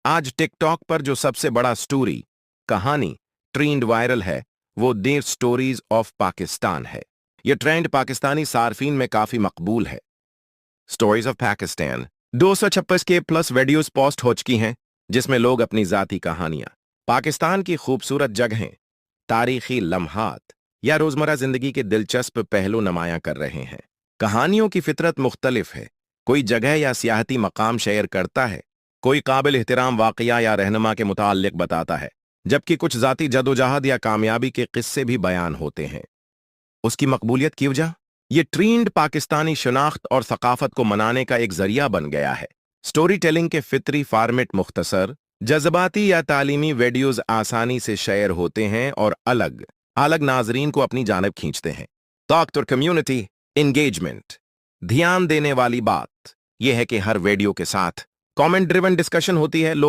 आज टिकटॉक पर जो सबसे बड़ा स्टोरी कहानी ट्रेंड वायरल है वो देर स्टोरीज ऑफ पाकिस्तान है। यह ट्रेंड पाकिस्तानी सार्फिन में काफी मकबूल है। स्टोरीज ऑफ पाकिस्तान 256 के प्लस वीडियोस पोस्ट हो चुकी हैं जिसमें लोग अपनी जाती कहानियां, पाकिस्तान की खूबसूरत जगहें, तारीखी लम्हात या रोजमर्रा जिंदगी के दिलचस्प पहलू नुमायां कर रहे हैं। कहानियों की फितरत मुख्तलिफ है। कोई जगह या सियाहती मकाम शेयर करता है, कोई काबिल एहतराम वाकया या रहनुमा के मुताल्लिक बताता है, जबकि कुछ जाती जदोजहद या कामयाबी के किस्से भी बयान होते हैं। उसकी मकबूलियत की वजह ये ट्रेंड पाकिस्तानी शनाख्त और सकाफत को मनाने का एक जरिया बन गया है। स्टोरी टेलिंग के फितरी फॉर्मेट मुख्तसर, जज्बाती या तालीमी वीडियोज आसानी से शेयर होते हैं और अलग अलग नाजरीन को अपनी जानब खींचते हैं। Talk to community engagement. ध्यान देने वाली बात यह है कि हर वीडियो के साथ कमेंट ड्रिवन डिस्कशन होती है। लोग